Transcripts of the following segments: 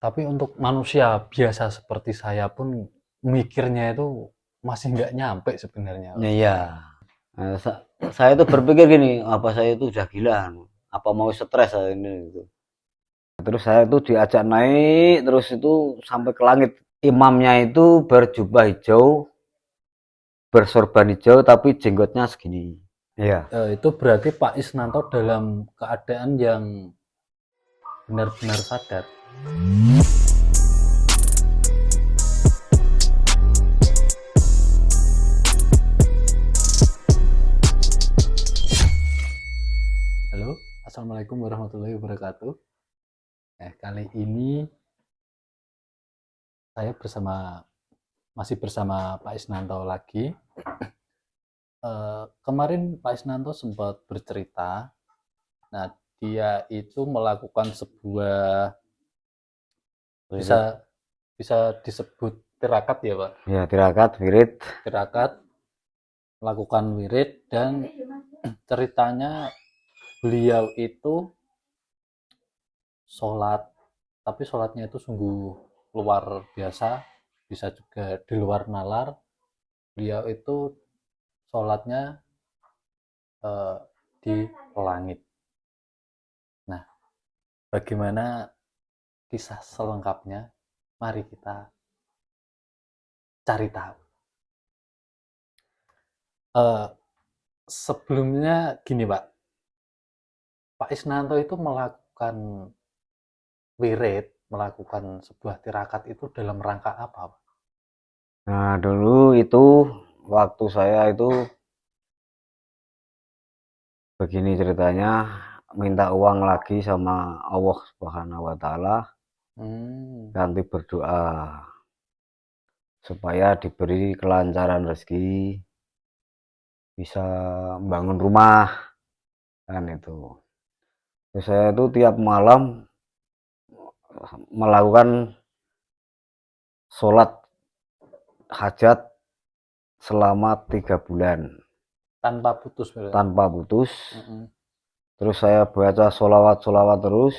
Tapi untuk manusia biasa seperti saya pun mikirnya itu masih nggak nyampe sebenarnya, Pak. Ya, iya. Nah, saya tuh berpikir gini, apa saya itu udah gila, apa mau stres saya ini gitu. Terus saya tuh diajak naik, terus itu sampai ke langit. Imamnya itu berjubah hijau, bersorban hijau, tapi jenggotnya segini. Iya. Itu berarti Pak Isnanto dalam keadaan yang benar-benar sadar. Halo, Assalamualaikum warahmatullahi wabarakatuh. Kali ini saya masih bersama Pak Isnanto lagi. Kemarin Pak Isnanto sempat bercerita, nah dia itu melakukan sebuah bisa bisa disebut tirakat ya Pak, Ya, tirakat, wirid. tirakat melakukan wirid dan ceritanya beliau itu sholat, tapi sholatnya itu sungguh luar biasa, bisa juga di luar nalar. Beliau itu sholatnya di langit. Nah, bagaimana kisah selengkapnya? Mari kita cari tahu. Eh, Sebelumnya gini Pak, Pak Isnanto itu melakukan wirid, melakukan sebuah tirakat itu dalam rangka apa Pak? Nah, dulu itu waktu saya itu begini ceritanya, minta uang lagi sama Allah Subhanahu wa taala, Hmm, ganti berdoa supaya diberi kelancaran rezeki, bisa membangun rumah kan itu. Terus saya itu tiap malam melakukan sholat hajat selama 3 bulan tanpa putus berarti. tanpa putus. Mm-mm. Terus saya baca sholawat-sholawat terus,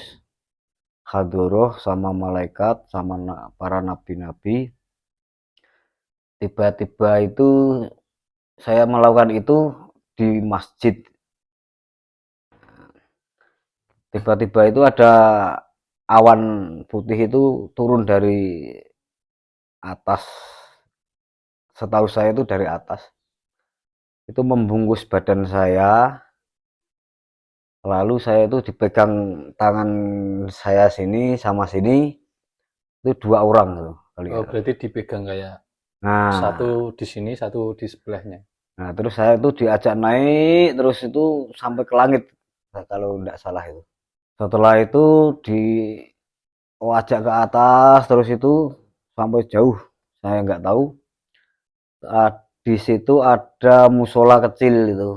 hadoroh sama malaikat sama para nabi-nabi. Tiba-tiba itu saya melakukan itu di masjid. Tiba-tiba itu ada awan putih itu turun dari atas. Setahu saya itu dari atas. Itu membungkus badan saya. Lalu saya itu dipegang tangan saya sini sama sini. Itu 2 orang tuh. Oh, berarti dipegang kayak satu Nah, di sini, satu di sebelahnya. nah, terus saya itu diajak naik, terus itu sampai ke langit, nah, kalau tidak salah itu. Setelah itu diajak ke atas, terus itu sampai jauh, saya nggak tahu. Di situ ada musola kecil itu,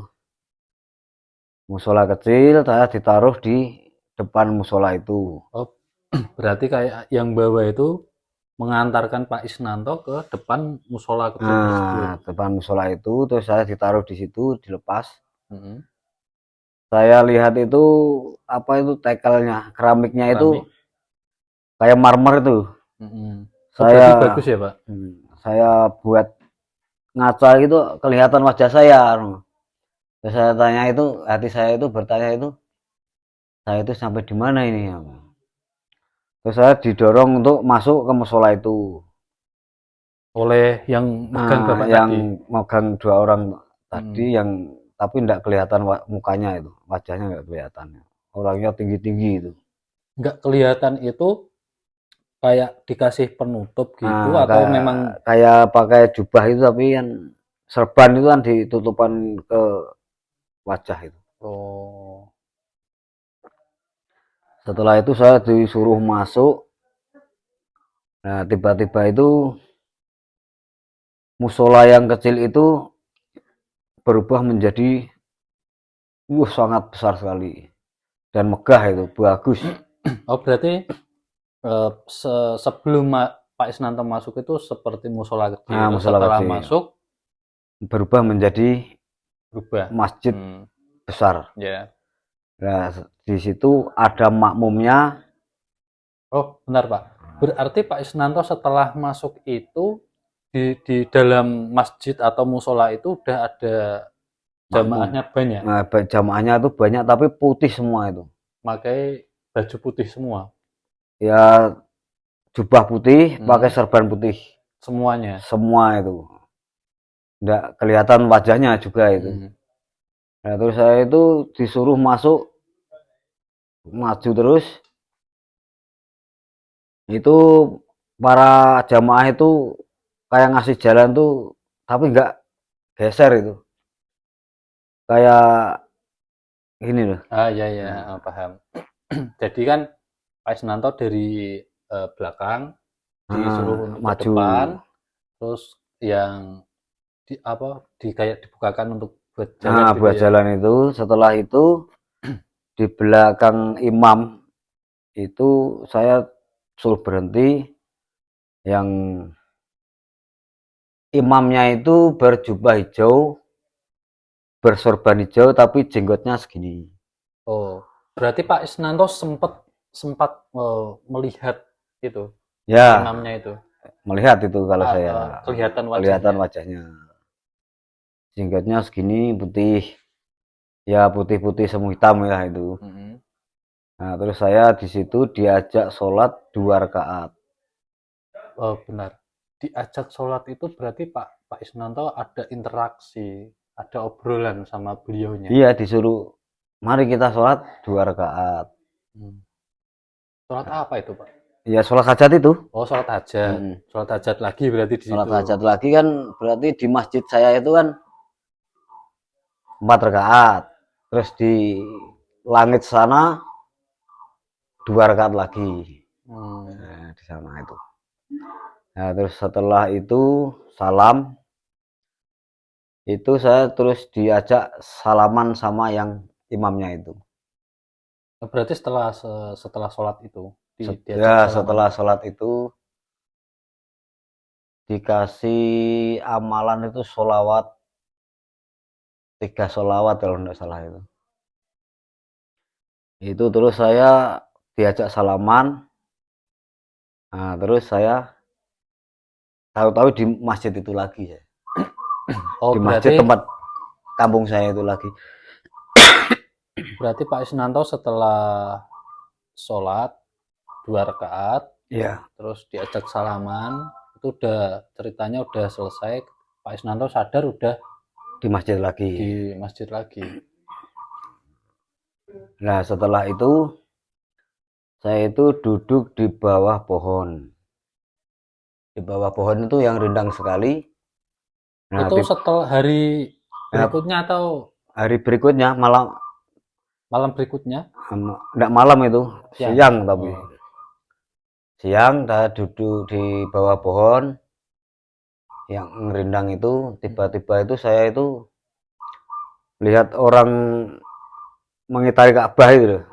musola kecil, saya ditaruh di depan musola itu. Oh, berarti kayak yang bawa itu mengantarkan Pak Isnanto ke depan musola kecil tersebut. Nah, depan musola itu, terus saya ditaruh di situ, dilepas. Mm-mm. Saya lihat itu apa itu tekelnya, keramiknya itu Keramik. kayak marmer itu. Mm-mm. Oh, berarti Saya bagus ya, Pak? saya buat ngaca gitu kelihatan wajah saya. Terus saya tanya itu, hati saya itu bertanya itu, saya itu sampai di mana ini? Terus saya didorong untuk masuk ke musola itu. Oleh yang megang Nah, Bapak yang tadi. megang 2 orang tadi Mm. yang tapi tidak kelihatan mukanya itu, wajahnya nggak kelihatan. Orangnya tinggi-tinggi itu. Nggak kelihatan itu kayak dikasih penutup gitu Nah, atau kayak memang kayak pakai jubah itu tapi kan serban itu kan ditutupan ke wajah itu. oh, Setelah itu saya disuruh masuk. Nah, tiba-tiba itu musola yang kecil itu berubah menjadi sangat besar sekali dan megah itu, bagus. oh berarti sebelum Pak Isnanto masuk itu seperti musola Nah, kecil. musola Setelah kecil masuk berubah menjadi berubah. masjid Hmm, besar. ya. Nah, di situ ada makmumnya. Oh, benar Pak. Berarti Pak Isnanto setelah masuk itu di dalam masjid atau musola itu udah ada makmum. jamaahnya banyak, Nah, jamaahnya itu banyak tapi putih semua itu. pakai baju putih semua. Ya jubah putih, pakai Hmm, serban putih. semuanya. Semua itu. Nggak kelihatan wajahnya juga itu. Hmm. Nah, terus saya itu disuruh masuk, maju terus. Itu para jamaah itu kayak ngasih jalan tuh, tapi nggak geser itu. Kayak gini loh. Ah ya ya, Nah, paham. Jadi kan Pak Isnanto dari belakang disuruh untuk ke maju. depan, terus yang di apa di kayak dibukakan untuk buat jalan Nah, gitu buat ya. jalan itu, setelah itu di belakang imam itu saya suruh berhenti. Yang imamnya itu berjubah hijau, bersorban hijau, tapi jenggotnya segini. Oh, berarti Pak Isnanto sempat sempat melihat itu Ya, imamnya itu. melihat itu kalau saya Kelihatan kelihatan wajahnya. wajahnya. Jenggotnya segini putih, ya putih-putih semu hitam ya itu. Mm-mm. Nah, terus saya di situ diajak sholat 2 rakaat. Oh, benar. Diajak sholat itu berarti Pak Isnanto ada interaksi, ada obrolan sama beliaunya. Iya, disuruh, mari kita sholat 2 rakaat. Hmm. Sholat apa itu, Pak? Ya, sholat hajat itu. Oh, sholat hajat. Hmm. Sholat hajat lagi berarti di Sholat situ. hajat lagi kan berarti di masjid saya itu kan 4 rakaat. Terus di langit sana 2 rakaat lagi. Hmm. Nah, di sana itu. Nah, terus setelah itu salam, itu saya terus diajak salaman sama yang imamnya itu. Berarti setelah sholat itu diajak Ya, salaman. setelah sholat itu dikasih amalan itu sholawat, 3 sholawat kalau tidak salah itu. Itu terus saya diajak salaman. Nah, terus saya tahu-tahu di masjid itu lagi ya. Oh, Di masjid berarti tempat kampung saya itu lagi. berarti Pak Isnanto setelah sholat 2 rakaat, Iya, terus diajak salaman, itu udah ceritanya udah selesai. Pak Isnanto sadar udah di masjid lagi. di masjid lagi. Nah, setelah itu saya itu duduk di bawah pohon. Di bawah pohon itu yang rindang sekali. Nah, Itu setelah hari nah, berikutnya atau hari berikutnya malam, malam berikutnya? enggak malam itu, Siang. siang tapi. Oh. Siang saya duduk di bawah pohon yang rindang itu, tiba-tiba itu saya itu lihat orang mengitari Ka'bah itu loh.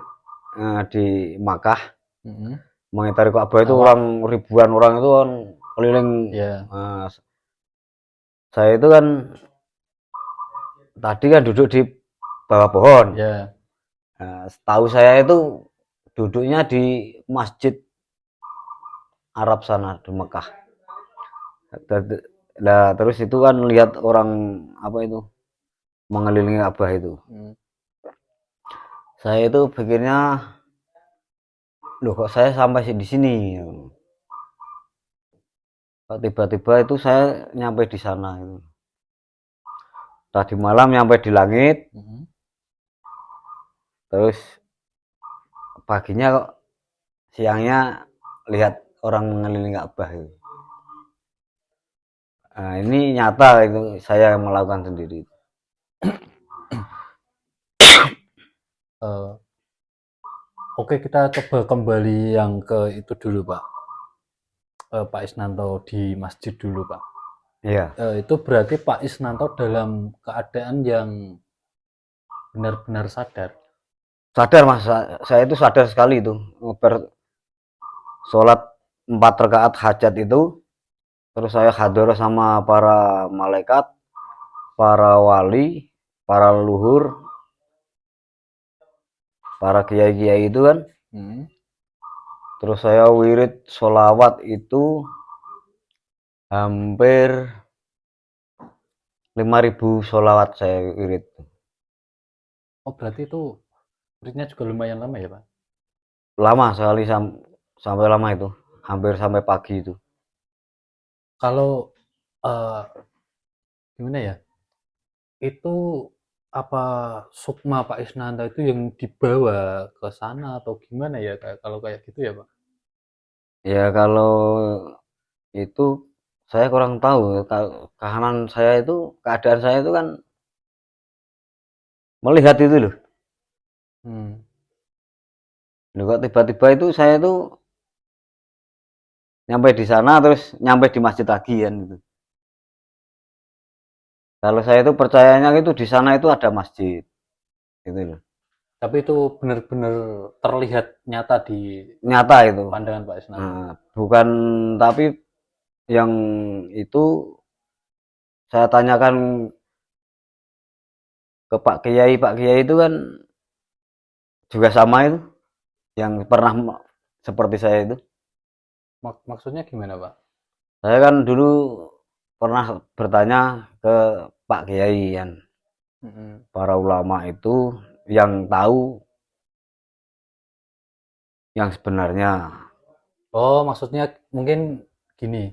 Nah, di Makkah Mm-mm. mengitari Ka'bah itu Awak. orang ribuan orang itu kan keliling. Ya. Nah, saya itu kan tadi kan duduk di bawah pohon. Ya. Nah, setahu saya itu duduknya di masjid Arab sana di Mekah. Nah, terus itu kan lihat orang apa itu mengelilingi Ka'bah itu. Mm. Saya itu pikirnya, loh kok saya sampai di sini. Kok tiba-tiba itu saya nyampe di sana itu. Tadi malam nyampe di langit, Mm-mm. terus paginya kok siangnya lihat orang mengelilingi Ka'bah itu. Nah, ini nyata itu saya melakukan sendiri. Eh, oke, kita coba kembali yang ke itu dulu, Pak. Pak Isnanto di masjid dulu, Pak. Iya, Itu berarti Pak Isnanto dalam keadaan yang benar-benar sadar. sadar mas, saya itu sadar sekali itu. Sholat 4 rakaat hajat itu, terus saya hadir sama para malaikat, para wali, para leluhur, para kiai-kiai itu kan. Hmm. Terus saya wirid sholawat itu hampir 5.000 sholawat saya wirid. Oh, berarti itu muridnya juga lumayan lama ya, Pak? Lama sekali sampai lama itu, hampir sampai pagi itu. Kalau eh, gimana ya? Itu apa sukma Pak Isnanto itu yang dibawa ke sana atau gimana ya? Kayak kalau kayak gitu ya, Pak? Ya kalau itu saya kurang tahu. Kahanan saya itu, keadaan saya itu kan melihat itu loh. Hmm. Loh kok tiba-tiba itu saya itu nyampe di sana terus nyampe di masjid lagi kan gitu. Kalau saya itu percayanya itu di sana itu ada masjid gitu loh. Tapi itu benar-benar terlihat nyata di Nyata itu. pandangan Pak Isnanto. Nah, bukan, tapi yang itu saya tanyakan ke Pak Kiai itu kan juga sama itu, yang pernah seperti saya itu. Maksudnya gimana, Pak? Saya kan dulu pernah bertanya ke Pak Kiai kan, Mm-mm. para ulama itu yang tahu yang sebenarnya. Oh, maksudnya mungkin gini,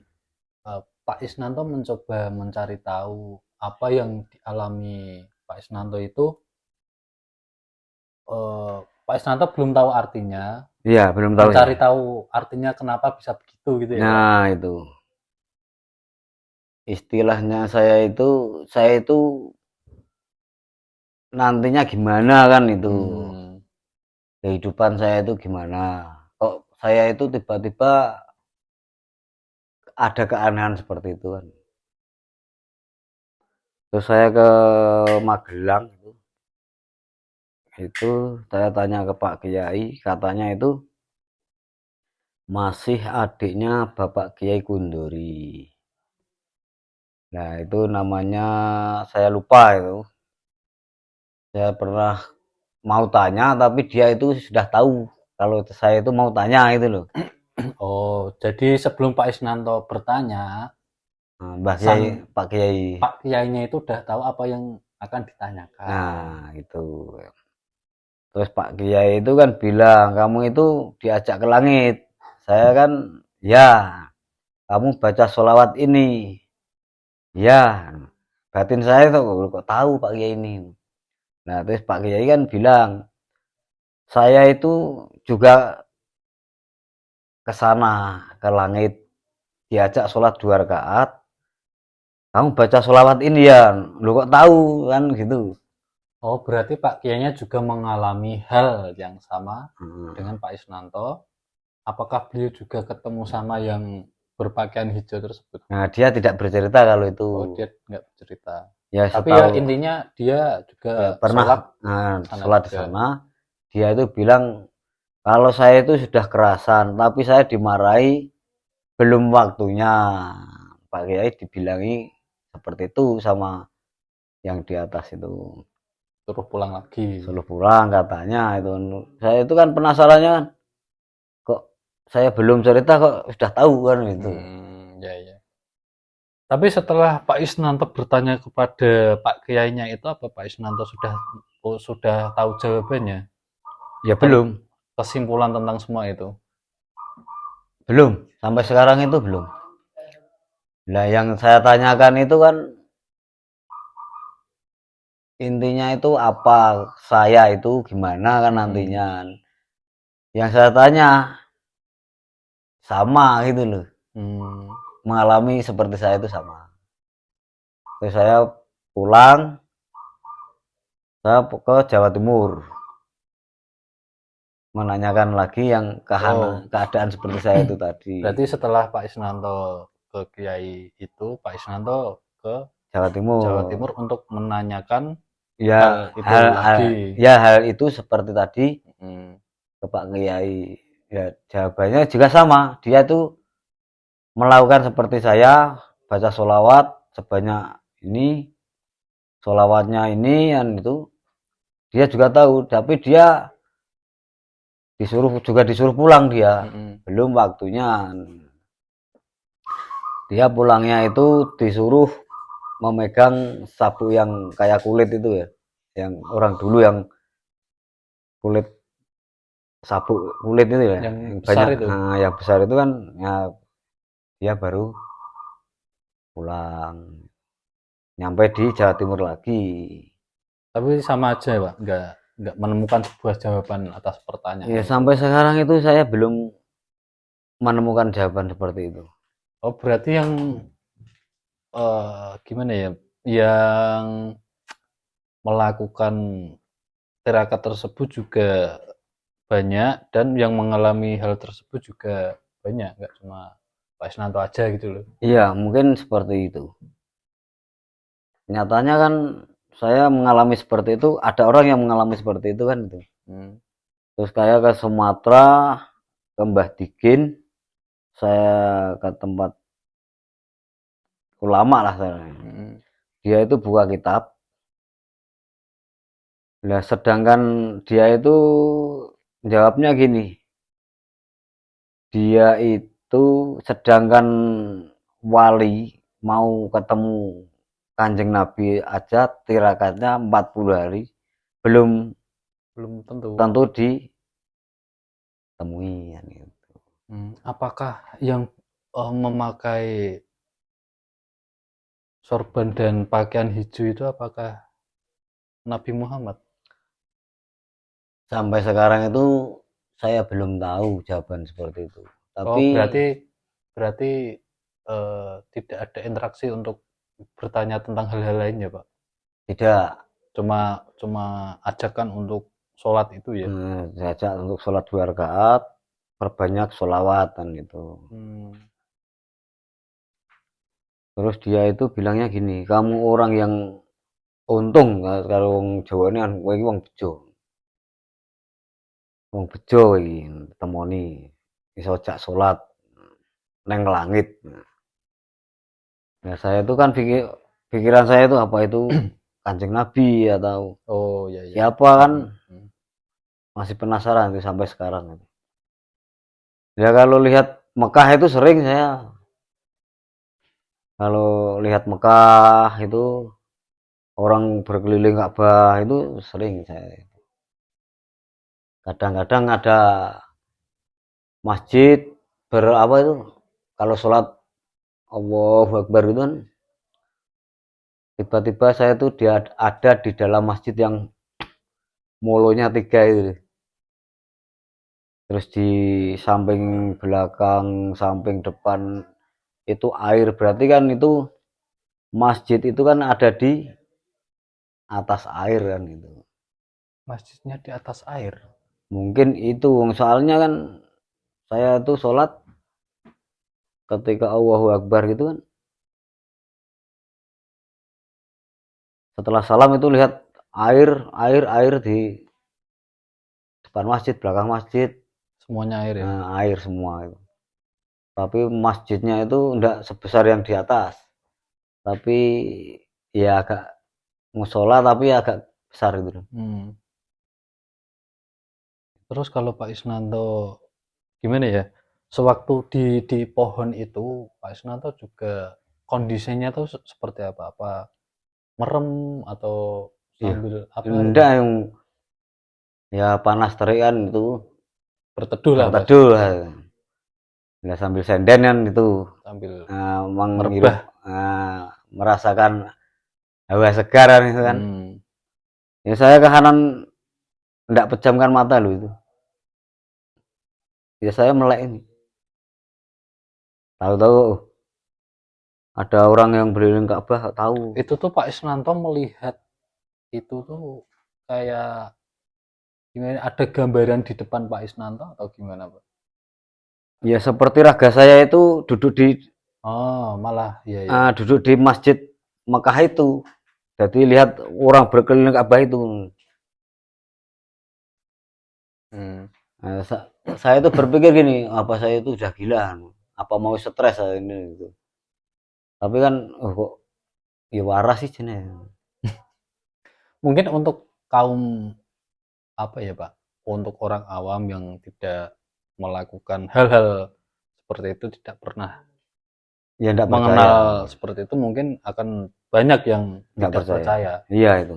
Pak Isnanto mencoba mencari tahu apa yang dialami Pak Isnanto itu, Pak Isnanto belum tahu artinya, Iya, belum tahu ya. mencari tahu artinya kenapa bisa begitu gitu ya, Pak? Nah, itu istilahnya saya itu nantinya gimana kan itu. Hmm. Kehidupan saya itu gimana. Kok saya itu tiba-tiba ada keanehan seperti itu kan. Terus saya ke Magelang itu saya tanya ke Pak Kiai, katanya itu masih adiknya Bapak Kiai Kunduri. Nah, itu namanya saya lupa itu. Saya pernah mau tanya tapi dia itu sudah tahu kalau saya itu mau tanya itu loh. Oh, jadi sebelum Pak Isnanto bertanya, Nah, Mbah Kiai, sang Pak Kiai. Pak Kiainya itu udah tahu apa yang akan ditanyakan. Nah, itu. Terus Pak Kiai itu kan bilang, kamu itu diajak ke langit. Saya kan, ya, kamu baca sholawat ini. Ya, batin saya tuh kok tahu Pak Kiai ini. Nah, terus Pak Kiai kan bilang, saya itu juga ke sana, ke langit, diajak sholat 2 rakaat. Kamu baca sholawat ini ya, lu kok tahu kan gitu. Oh, berarti Pak Kiainya juga mengalami hal yang sama Hmm. dengan Pak Isnanto. Apakah beliau juga ketemu sama yang berpakaian hijau tersebut? Nah, dia tidak bercerita kalau itu. Oh, dia nggak bercerita. Ya Tapi ya setahu, intinya dia juga ya pernah sholat di sana sholat di juga. sana. Dia itu bilang kalau saya itu sudah kerasan, tapi saya dimarahi belum waktunya. Pak Kiai dibilangi seperti itu sama yang di atas itu. Suruh pulang lagi. Suruh pulang katanya itu. Saya itu kan penasarannya kan, kok saya belum cerita kok sudah tahu kan gitu. Ya, ya. Tapi setelah Pak Isnanto bertanya kepada Pak Kiainya itu apa Pak Isnanto sudah tahu jawabannya? Ya Ter- belum, Kesimpulan tentang semua itu. belum. Sampai sekarang itu belum. Nah, yang saya tanyakan itu kan intinya itu apa, saya itu gimana kan Mm-mm. nantinya. Yang saya tanya sama gitu loh. Hmm. Mengalami seperti saya itu sama. Terus saya pulang, saya ke Jawa Timur menanyakan lagi yang Oh, keadaan seperti saya itu tadi. berarti setelah Pak Isnanto ke Kiai itu, Pak Isnanto ke Jawa Jawa Timur. Timur untuk menanyakan Ya hal itu lagi. ya hal itu seperti tadi Hmm. ke Pak Kiai. Ya jawabannya juga sama. Dia tuh melakukan seperti saya, baca sholawat sebanyak ini, sholawatnya ini, dan itu dia juga tahu. Tapi dia disuruh pulang dia. Mm-mm. Belum waktunya. Dia pulangnya itu disuruh memegang sabuk yang kayak kulit itu ya. Yang orang dulu yang kulit sabuk kulit itu ya. Yang Yang besar banyak itu. yang besar itu kan ya dia baru pulang. Nyampe di Jawa Timur lagi. Tapi sama aja ya, Pak, nggak menemukan sebuah jawaban atas pertanyaan Ya itu. sampai sekarang itu saya belum menemukan jawaban seperti itu. Oh, berarti yang gimana ya? Yang melakukan tirakat tersebut juga banyak dan yang mengalami hal tersebut juga banyak, nggak cuma Pak Isnanto aja gitu loh. Iya, mungkin seperti itu. Nyatanya kan saya mengalami seperti itu, ada orang yang mengalami seperti itu kan itu. Hmm. Terus kayak ke Sumatera, ke Mbah Digin, saya ke tempat ulama lah saya. Hmm. Dia itu buka kitab. Nah, sedangkan dia itu jawabnya gini, dia itu sedangkan wali mau ketemu Kanjeng Nabi aja tirakatnya 40 hari belum Belum tentu. tentu ditemui ya, gitu. Apakah yang memakai sorban dan pakaian hijau itu apakah Nabi Muhammad? Sampai sekarang itu saya belum tahu jawaban seperti itu. Oh, Tapi berarti tidak ada interaksi untuk bertanya tentang hal-hal lain ya, Pak? tidak Cuma cuma ajakan untuk sholat itu ya? diajak untuk sholat 2 rakaat, perbanyak sholawatan gitu. Hmm. Terus dia itu bilangnya gini, kamu orang yang untung kalau wong Jawa ini kan kowe iki wong bejo. Wong bejo iki temoni iso jak salat neng langit. Nah, saya itu kan pikiran saya itu apa itu Kanjeng Nabi atau Oh, ya ya. siapa kan Hmm, hmm. masih penasaran itu sampai sekarang. Ya kalau lihat Mekah itu sering saya kalau lihat Mekah itu orang berkeliling Ka'bah itu sering saya. Kadang-kadang ada masjid berapa itu kalau sholat Allahu Akbar itu kan tiba-tiba saya tuh ada di dalam masjid yang molonya 3 itu. Terus di samping belakang, samping depan itu air. Berarti kan itu masjid itu kan ada di atas air kan gitu. Masjidnya di atas air. Mungkin itu soalnya kan saya tuh sholat ketika Allahu Akbar gitu kan. Setelah salam itu lihat air di depan masjid, belakang masjid, Semuanya air ya? air semua itu. Tapi masjidnya itu enggak sebesar yang di atas. Tapi ya agak musola tapi agak besar gitu. Hmm. Terus kalau Pak Isnanto gimana ya? Sewaktu di pohon itu, Pak Isnanto juga kondisinya tuh seperti apa? Apa merem atau Iya. sambil apa itu? Enggak yang ya panas terik kan itu Berteduh lah Pak berteduh Isnanto. lah. Ya, sambil senden kan itu Sambil menghirup merebah. merasakan hawa segar kan itu kan. Hmm. Ya saya ke kanan enggak pejamkan mata loh itu. Ya saya melek ini. Tahu-tahu ada orang yang berkeliling Ka'bah tahu. Itu tuh Pak Isnanto melihat itu tuh kayak gimana? Ada gambaran di depan Pak Isnanto atau gimana Pak? Ya seperti raga saya itu Oh, malah ya ya. duduk di masjid Mekah itu. Jadi lihat orang berkeliling Ka'bah itu. Hmm. Nah, saya itu berpikir gini, apa saya itu udah gila? Apa mau stres saya ini gitu. Tapi kan kok ya waras sih jenis. Mungkin untuk kaum apa ya Pak? untuk orang awam yang tidak melakukan hal-hal seperti itu, tidak pernah Ya enggak percaya, mengenal seperti itu, mungkin akan banyak yang enggak tidak percaya. percaya. Iya itu.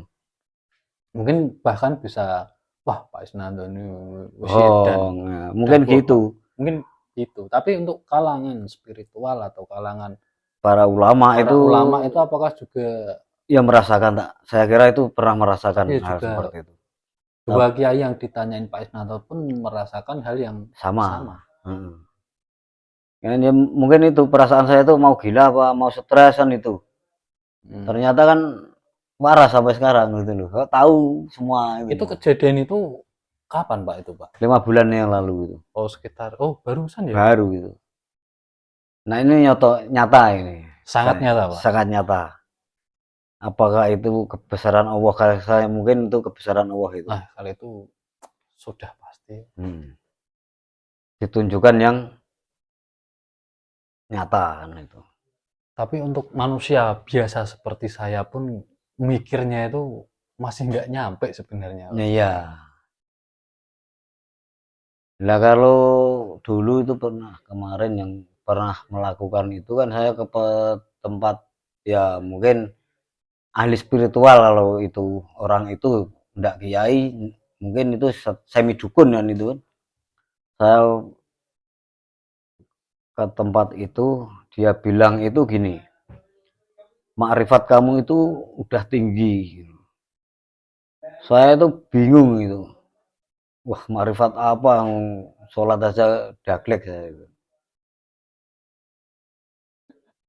Mungkin bahkan bisa, wah Pak Isnanto ini Oh, dan nah, dan mungkin bodoh. gitu. Mungkin itu. Tapi untuk kalangan spiritual atau kalangan Para ulama para itu ulama itu apakah juga, ya merasakan tak? Saya kira itu pernah merasakan tapi hal juga seperti itu. dua kiai yang ditanyain Pak Isnanto pun merasakan hal yang Sama. sama. Ya, mungkin itu perasaan saya itu mau gila apa mau stres kan itu. Ternyata kan waras sampai sekarang gitu loh. Kau tahu semua Itu itu. kejadian itu kapan Pak itu Pak? 5 bulan yang lalu itu. Oh sekitar, barusan ya? Baru gitu. Nah ini nyata ini. Sangat nyata Pak. Sangat nyata. Apakah itu kebesaran Allah? Kalau saya mungkin itu kebesaran Allah itu. Nah kalau itu sudah pasti. Ditunjukkan yang nyata kan itu. Tapi untuk manusia biasa seperti saya pun mikirnya itu masih nggak nyampe sebenarnya. Iya. Lah kalau dulu itu pernah kemarin yang pernah melakukan itu kan saya ke tempat ya mungkin ahli spiritual kalau itu orang itu enggak kiai mungkin itu semi dukun kan itu kan. Saya ke tempat itu dia bilang itu gini, makrifat kamu itu udah tinggi. Saya itu bingung itu. Wah, makrifat apa? Sholat aja daglek saya itu.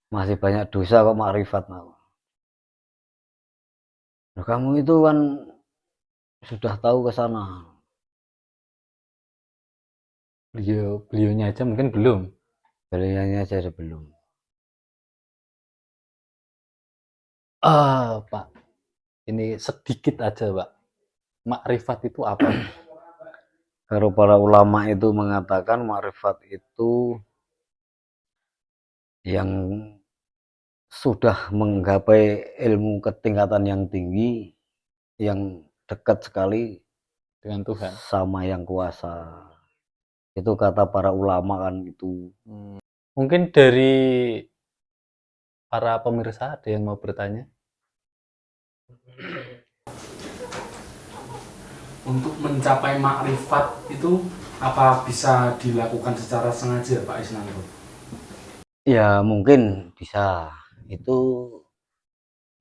Masih banyak dosa kok makrifat. Nah, kamu itu kan sudah tahu ke sana. Beliaunya aja mungkin belum. Beliaunya aja belum. Pak, ini sedikit aja Pak. Makrifat itu apa? Kalau para ulama itu mengatakan makrifat itu yang sudah menggapai ilmu ketingkatan yang tinggi, yang dekat sekali Dengan Tuhan. sama yang kuasa. Itu kata para ulama kan itu. Mungkin dari para pemirsa ada yang mau bertanya? Untuk mencapai makrifat itu apa bisa dilakukan secara sengaja Pak Isnanto? Ya mungkin bisa. Itu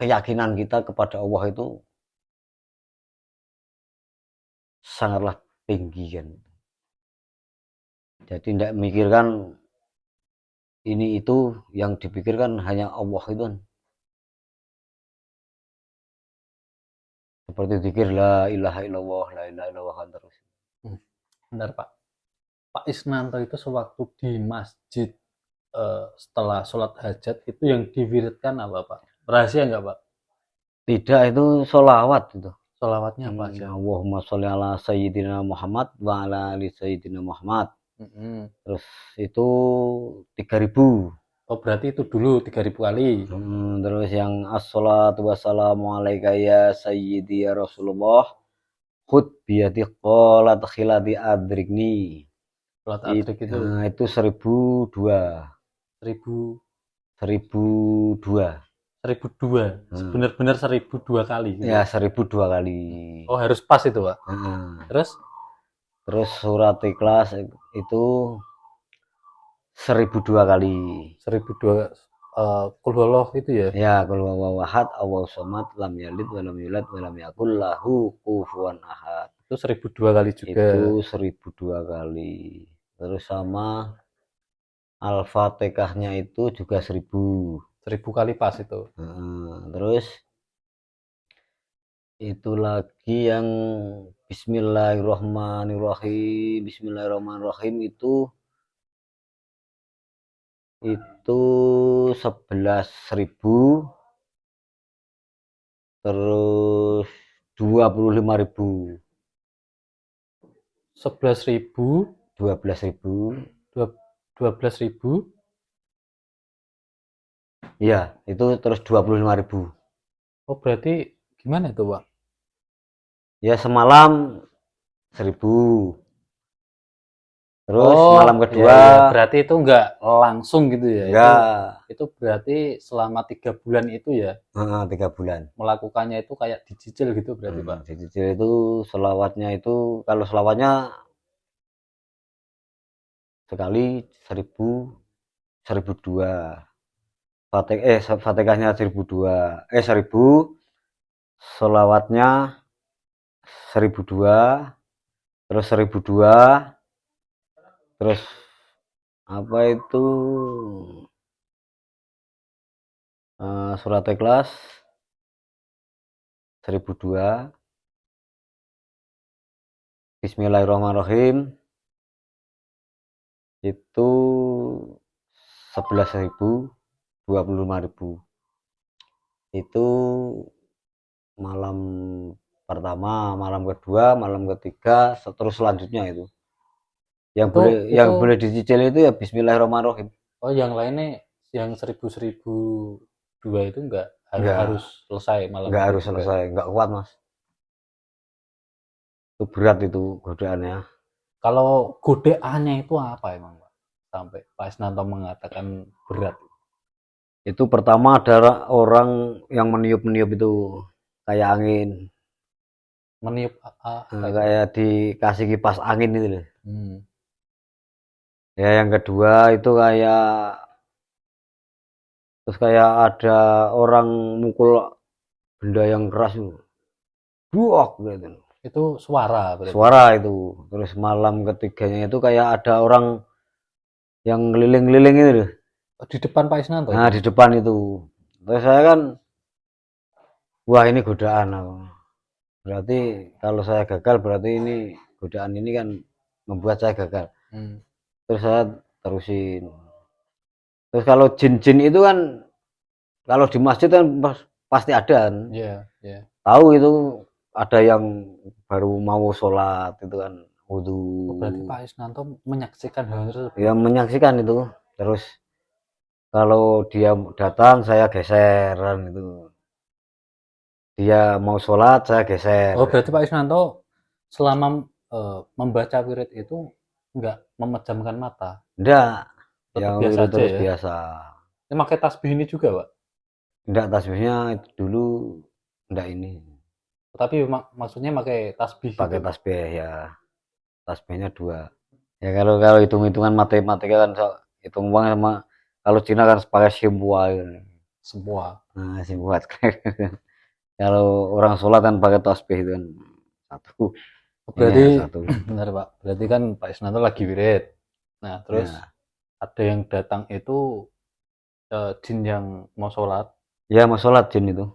keyakinan kita kepada Allah itu sangatlah tinggi kan. Jadi tidak memikirkan ini itu yang dipikirkan hanya Allah itu kan. Seperti zikir la ilaha illallah, la ilaha illallah kan terus. Bentar Pak. Pak Isnanto itu sewaktu di masjid setelah sholat hajat itu yang diwiridkan apa Pak? Rahasia nggak Pak? Tidak, itu sholawat itu. Sholawatnya apa aja? Allahumma sholli ala sayyidina Muhammad wa ala ali sayyidina Muhammad. Terus itu 3000. Oh berarti itu dulu 3000 kali. Terus yang as-sholatu wassalamu alaika ya sayyidi ya Rasulullah khud biyadi qolat khilati adrikni. Sholat adrik itu Itu 1002. 1000 1002. 1002. Benar-benar 1002 kali. Gitu. Ya 1002 kali. Oh harus pas itu Pak. Terus surat Ikhlas itu 1002 kali. 1002 Qul huwallahu itu ya? Ya, qul huwallahu ahad, Allahu samad, lam yalid wa lam yulad wa lam yakul lahu kufuwan ahad. Itu 1002 kali juga. Itu 1002 kali. Terus sama Al-Fatihahnya itu juga 1000. 1000 kali pas itu. Terus itu lagi yang Bismillahirrahmanirrahim. Bismillahirrahmanirrahim itu 11.000. Terus 25.000. 11.000, 12.000. 12.000. Iya, itu terus 25.000. Oh berarti gimana itu Pak? Ya semalam 1000. Terus Oh, malam iya, kedua iya. Berarti itu nggak langsung gitu ya. enggak, Itu berarti selama 3 bulan itu ya 3 bulan. melakukannya itu kayak dicicil gitu berarti Pak. Dicicil itu selawatnya itu kalau selawatnya sekali 1000, 1002. Fatihahnya 1002. 1000, selawatnya 1002, terus 1002, terus apa itu surat ikhlas 1002, Bismillahirrahmanirrahim itu 11.000, 25.000. Itu malam pertama, malam kedua, malam ketiga, terus selanjutnya itu. Yang Itu boleh dicicil itu ya Bismillahirrahmanirrahim. oh yang lainnya yang 1000 1002 itu nggak harus Enggak, selesai malam enggak itu harus juga. selesai, enggak kuat mas. Itu berat itu godaannya. Kalau godaannya itu apa emang Pak? Sampai Pak Isnanto mengatakan berat. Itu pertama ada orang yang meniup-niup itu kayak angin. Meniup apa itu? Kayak dikasih kipas angin itu loh. Hmm. Ya yang kedua itu terus kayak ada orang mukul benda yang keras itu. Buak gitu. Itu suara berarti. Suara itu. Terus malam ketiganya itu kayak ada orang yang keliling-keliling itu loh. Di depan Pak Isnanto Nah itu. di depan itu. Terus saya kan, wah ini godaan aku. Berarti kalau saya gagal berarti ini godaan ini kan membuat saya gagal. Hmm. Terus saya terusin. Terus kalau jin-jin itu kan kalau di masjid kan pasti ada kan. Iya, iya. Tahu itu ada yang baru mau sholat itu kan Oh, berarti wudhu. Pak Isnanto menyaksikan hal tersebut. Ya menyaksikan itu. Terus kalau dia datang saya geser kan itu. Dia mau sholat saya geser. Oh, berarti Pak Isnanto selama membaca wirid itu nggak memejamkan mata, Enggak, tetap yang biasa wirid aja terus ya. biasa. Ini pakai tasbih ini juga, Pak. Enggak, tasbihnya dulu enggak ini. Tapi maksudnya pakai tasbih Pakai gitu. tasbih ya. Tasbihnya 2. Ya kalau kalau hitung-hitungan matematika kan hitung uang sama kalau Cina kan pakai Shimbua gitu. Semua. Nah, Shimbua. Kalau orang sholat kan pakai tasbih itu kan satu. Oh, Ini hanya berarti satu. benar, Pak. Berarti kan Pak Isnanto lagi wirid. Nah, terus Ya, ada yang datang itu jin yang mau sholat, ya mau sholat jin itu.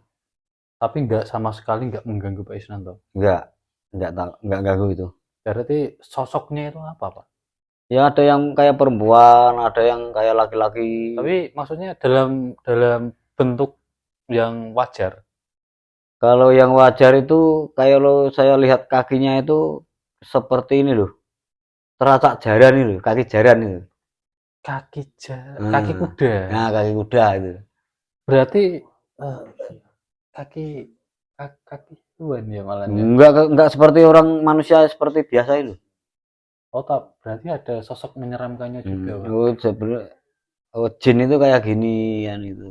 tapi nggak sama sekali nggak mengganggu Pak Isnanto. Enggak, enggak ganggu itu. Berarti sosoknya itu apa, Pak? Ya ada yang kayak perempuan, ada yang kayak laki-laki. Tapi maksudnya dalam dalam bentuk yang wajar. Kalau yang wajar itu kayak lo saya lihat kakinya itu seperti ini loh. Teracak jaran ini loh, kaki jaran itu. Kaki Nah, kuda. nah kaki kuda itu. Berarti eh, kaki kaki hewan ya malahnya. Enggak seperti orang manusia seperti biasa itu. Oh, tak berarti ada sosok menyeramkannya juga, Pak. Oh, sebenarnya jin itu kayak ginian itu.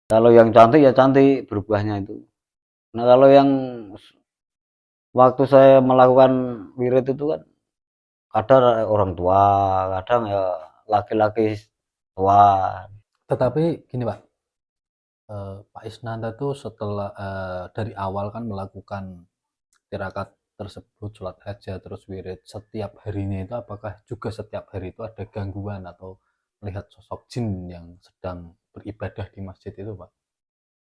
Kalau yang cantik ya cantik berubahnya itu. Nah, kalau yang waktu saya melakukan wirid itu kan kadang orang tua, kadang ya laki-laki tua. Tetapi gini, Pak. Pak Isnanda tuh setelah dari awal kan melakukan tirakat tersebut, sholat aja terus wirid setiap harinya itu apakah juga setiap hari itu ada gangguan atau melihat sosok jin yang sedang beribadah di masjid itu, Pak?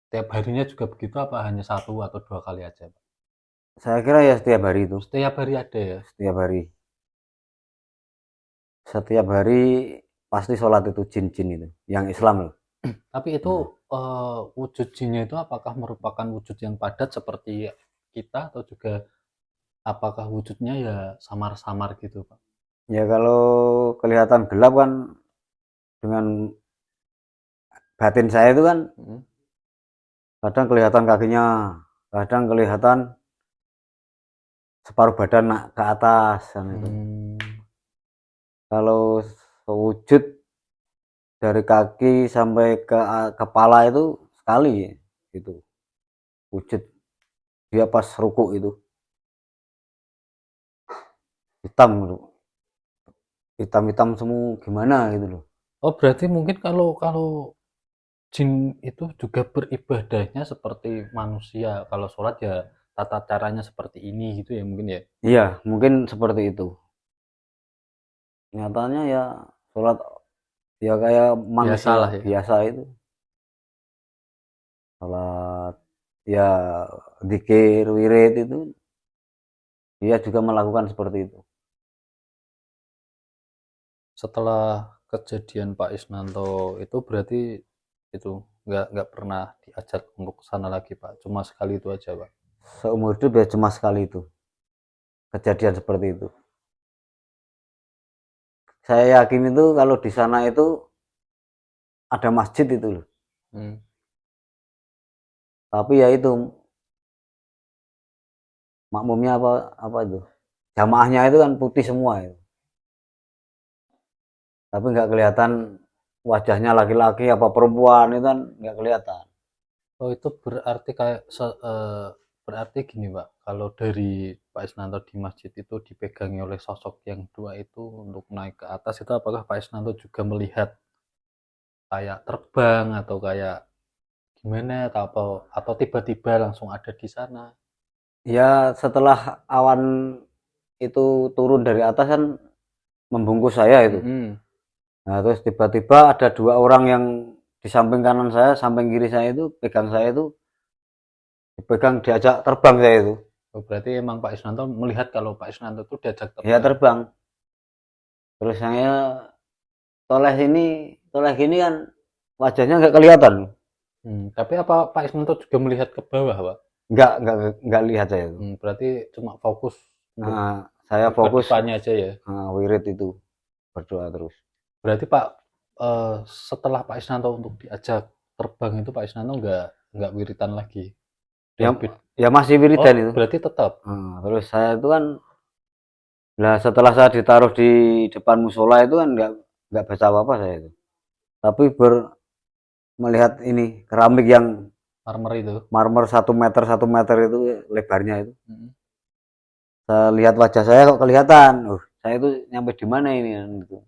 Setiap harinya juga begitu apa hanya 1 atau 2 kali aja, Pak? Saya kira ya setiap hari itu, Setiap hari ada ya. setiap hari. Setiap hari pasti sholat itu jin-jin itu, yang Islam loh. Tapi itu wujud jinnya itu apakah merupakan wujud yang padat seperti kita atau juga apakah wujudnya ya samar-samar gitu, Pak? Ya kalau kelihatan gelap kan dengan batin saya itu kan Hmm. kadang kelihatan kakinya, kadang kelihatan separuh badan ke atas kan itu. Kalau sewujud dari kaki sampai ke kepala itu sekali itu wujud dia pas ruku itu hitam gitu, hitam semua gimana gitu loh. Oh, berarti mungkin kalau kalau jin itu juga beribadahnya seperti manusia. Kalau sholat ya tata caranya seperti ini gitu ya mungkin ya. Iya mungkin seperti itu, nyatanya ya sholat ya kayak manusia Biasalah ya. biasa itu, sholat ya zikir wirid itu dia juga melakukan seperti itu. Setelah kejadian Pak Isnanto itu berarti itu nggak pernah diajak untuk ke sana lagi Pak. Cuma sekali itu aja Pak. Seumur hidup ya cuma sekali itu kejadian seperti itu. Saya yakin itu kalau di sana itu ada masjid itu loh. Tapi ya itu makmumnya apa itu jamaahnya itu kan putih semua itu. Tapi nggak kelihatan wajahnya laki-laki apa perempuan itu kan nggak kelihatan. Oh itu berarti kayak berarti gini Pak. Kalau dari Pak Isnanto di masjid itu dipegangi oleh sosok yang dua itu untuk naik ke atas itu apakah Pak Isnanto juga melihat kayak terbang atau kayak gimana atau tiba-tiba langsung ada di sana? Ya setelah awan itu turun dari atas kan membungkus saya itu. Nah terus tiba-tiba ada dua orang yang di samping kanan saya, samping kiri saya itu pegang saya itu, dipegang diajak terbang saya itu. Oh, berarti emang Pak Isnanto melihat kalau Pak Isnanto itu diajak Ya terbang. terbang. Terus saya toleh gini kan wajahnya nggak kelihatan. Tapi apa Pak Isnanto juga melihat ke bawah Pak? Nggak lihat saya itu. Berarti cuma fokus untuk Nah, saya ke fokus depannya aja ya. wirid itu berdoa terus. Berarti Pak setelah Pak Isnanto untuk diajak terbang itu Pak Isnanto nggak wiritan lagi. Ya, Dan ya masih wiridan itu. berarti tetap. Nah, terus saya itu kan, lah setelah saya ditaruh di depan musola itu kan nggak baca apa-apa saya itu. Tapi melihat ini keramik yang Marmer itu. marmer 1 meter itu lebarnya itu. Saya lihat wajah saya kok kelihatan. Saya itu nyampe di mana ini gitu.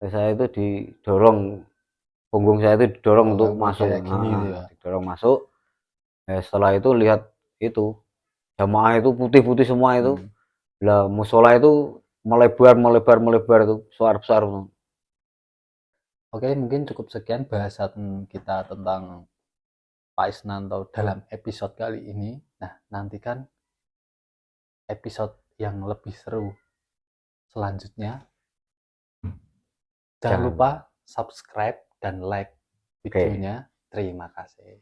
Saya itu didorong, punggung saya itu didorong untuk masuk. Kayak gini gitu ya. Didorong masuk. Setelah itu lihat itu jamaah itu putih-putih semua itu. Lah musola itu melebar itu besar. Oke, mungkin cukup sekian bahasan kita tentang Pak Isnanto dalam episode kali ini. Nah, nantikan episode yang lebih seru selanjutnya. Jangan lupa subscribe dan like videonya. Terima kasih.